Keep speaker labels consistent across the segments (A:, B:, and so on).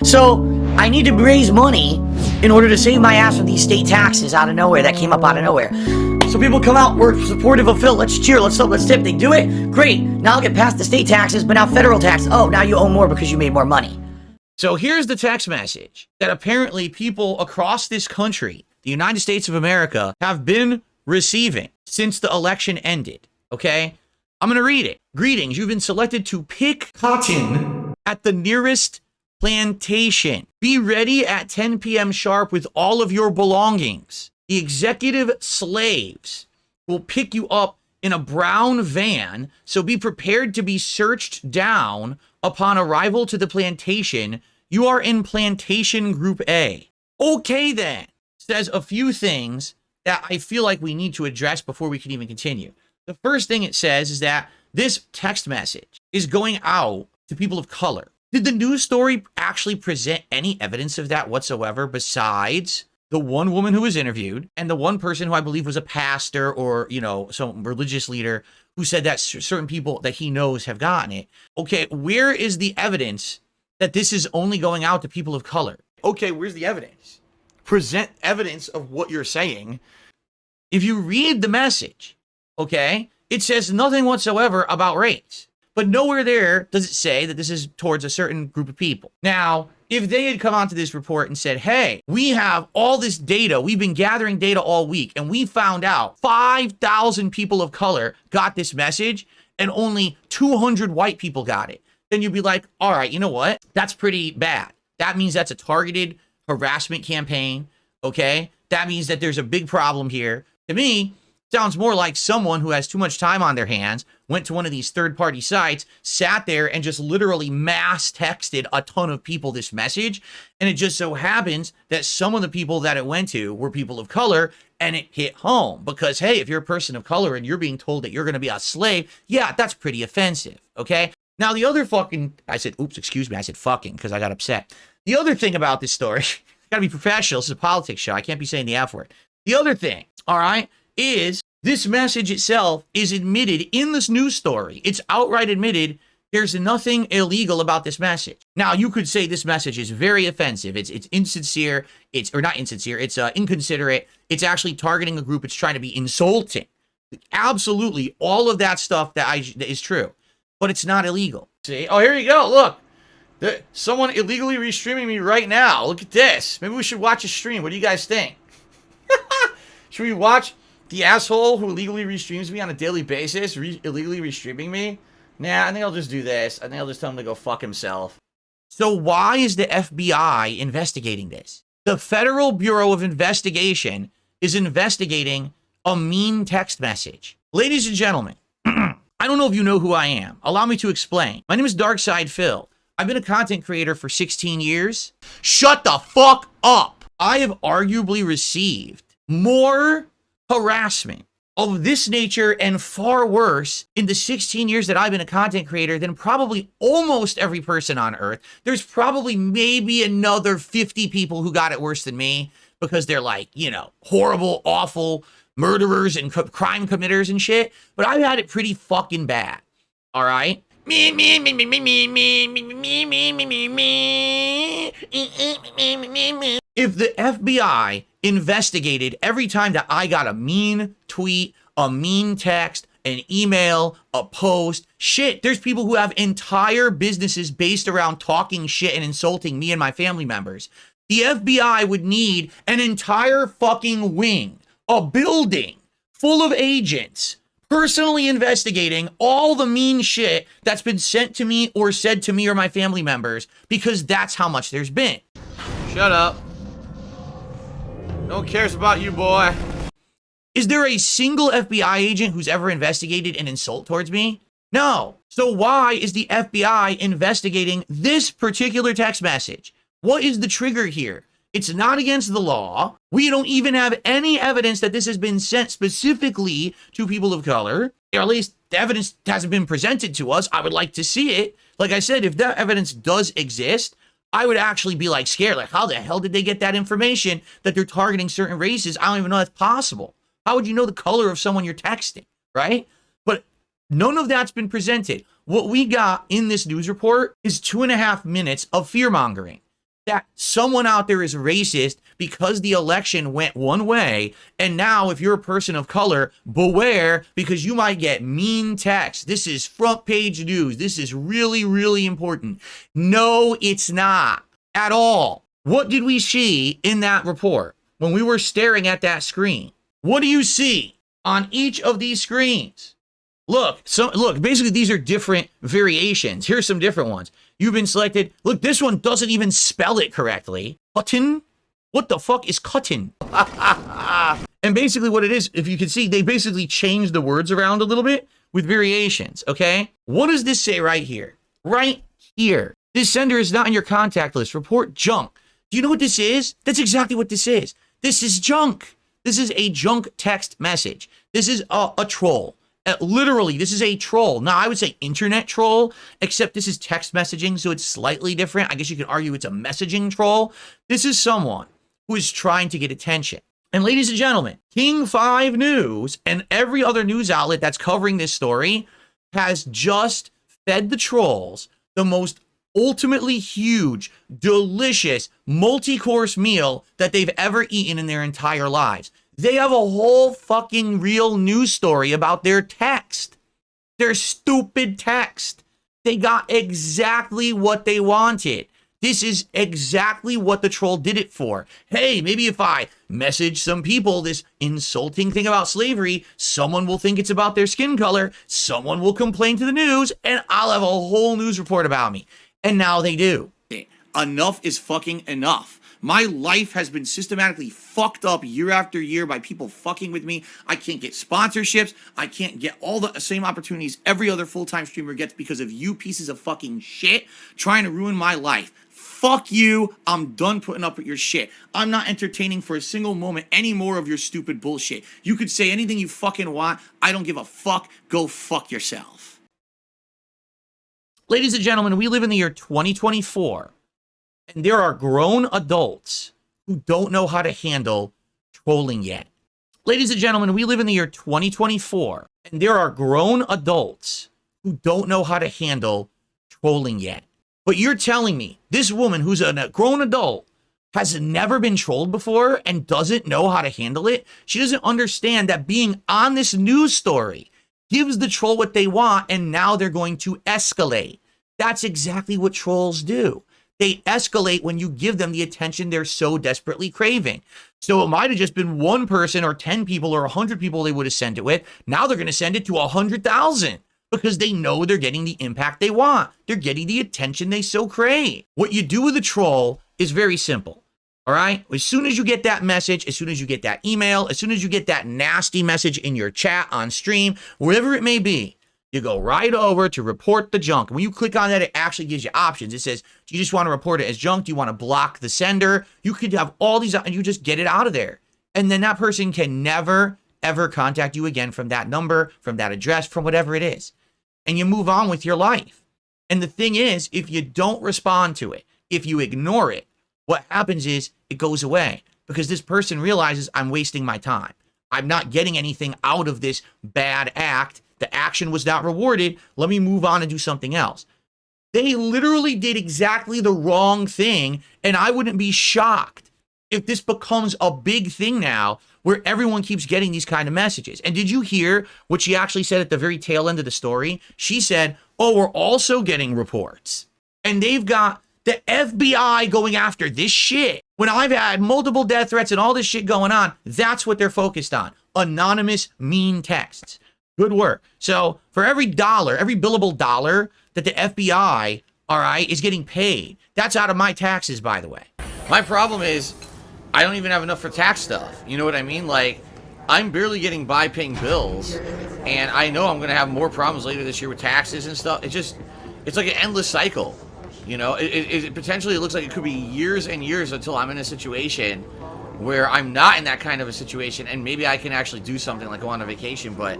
A: So I need to raise money in order to save my ass from these state taxes out of nowhere that came up out of nowhere. So people come out, we're supportive of Phil, let's cheer, let's hope, let's tip. They do it, great. Now I'll get past the state taxes, but now federal tax. Oh, now you owe more because you made more money.
B: So here's the text message that apparently people across this country, the United States of America, have been receiving since the election ended, okay? I'm going to read it. Greetings, you've been selected to pick cotton at the nearest plantation. Be ready at 10 p.m. sharp with all of your belongings. The executive slaves will pick you up in a brown van, so be prepared to be searched down upon arrival to the plantation. You are in Plantation Group A. Okay then, says a few things that I feel like we need to address before we can even continue. The first thing it says is that this text message is going out to people of color. Did the news story actually present any evidence of that whatsoever besides the one woman who was interviewed and the one person who I believe was a pastor or, you know, some religious leader who said that certain people that he knows have gotten it? Okay, where is the evidence that this is only going out to people of color? Okay, where's the evidence? Present evidence of what you're saying. If you read the message, okay, it says nothing whatsoever about race. But nowhere there does it say that this is towards a certain group of people. Now, if they had come onto this report and said, hey, we have all this data, we've been gathering data all week, and we found out 5,000 people of color got this message and only 200 white people got it, then you'd be like, all right, you know what? That's pretty bad. That means that's a targeted harassment campaign, okay? That means that there's a big problem here. To me, sounds more like someone who has too much time on their hands, went to one of these third-party sites, sat there and just literally mass texted a ton of people this message. And it just so happens that some of the people that it went to were people of color, and it hit home. Because, hey, if you're a person of color and you're being told that you're going to be a slave, yeah, that's pretty offensive, okay? Now, the other fucking, I said fucking because I got upset. The other thing about this story, gotta be professional, this is a politics show, I can't be saying the F word. The other thing, all right, is this message itself is admitted in this news story. It's outright admitted there's nothing illegal about this message. Now, you could say this message is very offensive. It's insincere. It's inconsiderate. It's actually targeting a group. It's trying to be insulting. Absolutely, all of that stuff that is true, but it's not illegal. See? Oh, here you go. Look, someone illegally restreaming me right now. Look at this. Maybe we should watch a stream. What do you guys think? Should we watch the asshole who illegally restreams me on a daily basis, illegally restreaming me? Nah, I think I'll just do this. I think I'll just tell him to go fuck himself. So why is the FBI investigating this? The Federal Bureau of Investigation is investigating a mean text message. Ladies and gentlemen, I don't know if you know who I am. Allow me to explain. My name is Darkside Phil. I've been a content creator for 16 years. Shut the fuck up. I have arguably received more harassment of this nature and far worse in the 16 years that I've been a content creator than probably almost every person on earth. There's probably maybe another 50 people who got it worse than me because they're like, you know, horrible, awful murderers and crime committers and shit. But I've had it pretty fucking bad. All right. If the FBI investigated every time that I got a mean tweet, a mean text, an email, a post, shit, there's people who have entire businesses based around talking shit and insulting me and my family members. The FBI would need an entire fucking wing, a building full of agents personally investigating all the mean shit that's been sent to me or said to me or my family members, because that's how much there's been. Shut up. No one cares about you, boy. Is there a single FBI agent who's ever investigated an insult towards me? No. So why is the FBI investigating this particular text message? What is the trigger here? It's not against the law. We don't even have any evidence that this has been sent specifically to people of color, or at least the evidence hasn't been presented to us. I would like to see it. Like I said, if that evidence does exist, I would actually be like scared. Like, how the hell did they get that information that they're targeting certain races? I don't even know that's possible. How would you know the color of someone you're texting, right? But none of that's been presented. What we got in this news report is 2.5 minutes of fear-mongering. that someone out there is racist because the election went one way, and now if you're a person of color, beware, because you might get mean text. This is front page news. This is really, really important. No, it's not at all. What did we see in that report when we were staring at that screen? What do you see on each of these screens? Look, basically these are different variations. Here's some different ones. You've been selected. Look, this one doesn't even spell it correctly. Cuttin? What the fuck is cuttin? And basically what it is, if you can see, they basically changed the words around a little bit with variations, okay? What does this say right here? Right here. This sender is not in your contact list. Report junk. Do you know what this is? That's exactly what this is. This is junk. This is a junk text message. This is a troll. Literally, this is a troll. Now, I would say internet troll, except this is text messaging, so it's slightly different. I guess you could argue it's a messaging troll. This is someone who is trying to get attention. And ladies and gentlemen, King 5 News and every other news outlet that's covering this story has just fed the trolls the most ultimately huge, delicious, multi-course meal that they've ever eaten in their entire lives. They have a whole fucking real news story about their text. Their stupid text. They got exactly what they wanted. This is exactly what the troll did it for. Hey, maybe if I message some people this insulting thing about slavery, someone will think it's about their skin color, someone will complain to the news, and I'll have a whole news report about me. And now they do. Enough is fucking enough. My life has been systematically fucked up year after year by people fucking with me. I can't get sponsorships. I can't get all the same opportunities every other full-time streamer gets because of you pieces of fucking shit trying to ruin my life. Fuck you. I'm done putting up with your shit. I'm not entertaining for a single moment any more of your stupid bullshit. You could say anything you fucking want. I don't give a fuck. Go fuck yourself. Ladies and gentlemen, we live in the year 2024. And there are grown adults who don't know how to handle trolling yet. Ladies and gentlemen, we live in the year 2024, and there are grown adults who don't know how to handle trolling yet. But you're telling me this woman who's a grown adult has never been trolled before and doesn't know how to handle it? She doesn't understand that being on this news story gives the troll what they want, and now they're going to escalate. That's exactly what trolls do. They escalate when you give them the attention they're so desperately craving. So it might have just been one person or 10 people or 100 people they would have sent it with. Now they're going to send it to 100,000 because they know they're getting the impact they want. They're getting the attention they so crave. What you do with a troll is very simple. All right? As soon as you get that message, as soon as you get that email, as soon as you get that nasty message in your chat, on stream, wherever it may be, you go right over to report the junk. When you click on that, it actually gives you options. It says, do you just want to report it as junk? Do you want to block the sender? You could have all these, and you just get it out of there. And then that person can never, ever contact you again from that number, from that address, from whatever it is. And you move on with your life. And the thing is, if you don't respond to it, if you ignore it, what happens is it goes away because this person realizes I'm wasting my time. I'm not getting anything out of this bad act. The action was not rewarded. Let me move on and do something else. They literally did exactly the wrong thing, and I wouldn't be shocked if this becomes a big thing now where everyone keeps getting these kind of messages. And did you hear what she actually said at the very tail end of the story? She said, oh, we're also getting reports. And they've got the FBI going after this shit. When I've had multiple death threats and all this shit going on, that's what they're focused on. Anonymous mean texts. Good work. So for every dollar, every billable dollar that the FBI, all right, is getting paid, that's out of my taxes, by the way. My problem is I don't even have enough for tax stuff. You know what I mean? Like, I'm barely getting by paying bills, and I know I'm going to have more problems later this year with taxes and stuff. It's like an endless cycle. You know, it potentially looks like it could be years and years until I'm in a situation where I'm not in that kind of a situation, and maybe I can actually do something like go on a vacation, but...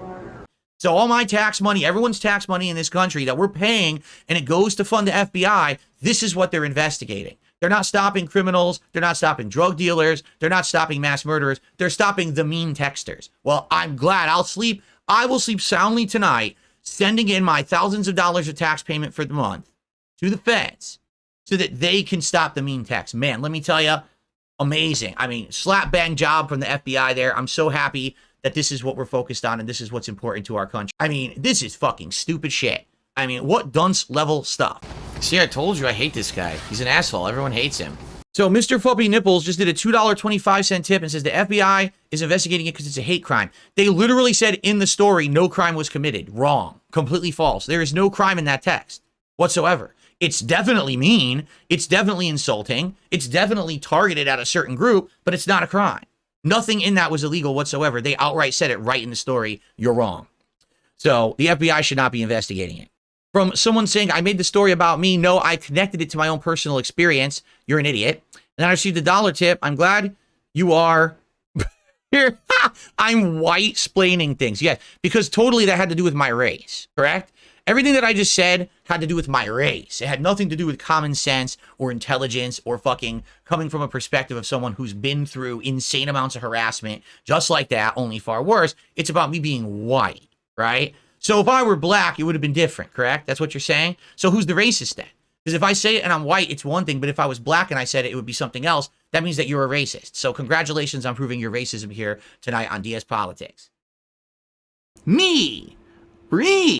B: So all my tax money, everyone's tax money in this country that we're paying, and it goes to fund the FBI, this is what they're investigating. They're not stopping criminals. They're not stopping drug dealers. They're not stopping mass murderers. They're stopping the mean texters. Well, I'm glad I will sleep soundly tonight, sending in my thousands of dollars of tax payment for the month to the feds so that they can stop the mean text. Man, let me tell you, amazing. I mean, slap bang job from the FBI there. I'm so happy that this is what we're focused on and this is what's important to our country. I mean, this is fucking stupid shit. I mean, what dunce level stuff. See, I told you I hate this guy. He's an asshole. Everyone hates him. So Mr. Fuppy Nipples just did a $2.25 tip and says the FBI is investigating it because it's a hate crime. They literally said in the story, no crime was committed. Wrong. Completely false. There is no crime in that text whatsoever. It's definitely mean. It's definitely insulting. It's definitely targeted at a certain group, but it's not a crime. Nothing in that was illegal whatsoever. They outright said it right in the story. You're wrong. So the FBI should not be investigating it. From someone saying, I made the story about me. No, I connected it to my own personal experience. You're an idiot. And then I received a $1 tip. I'm glad you are here. I'm white-splaining things. Yes, because totally that had to do with my race, correct? Everything that I just said had to do with my race. It had nothing to do with common sense or intelligence or fucking coming from a perspective of someone who's been through insane amounts of harassment, just like that, only far worse. It's about me being white, right? So if I were black, it would have been different, correct? That's what you're saying? So who's the racist then? Because if I say it and I'm white, it's one thing, but if I was black and I said it, it would be something else. That means that you're a racist. So congratulations on proving your racism here tonight on DS Politics. Me! Read!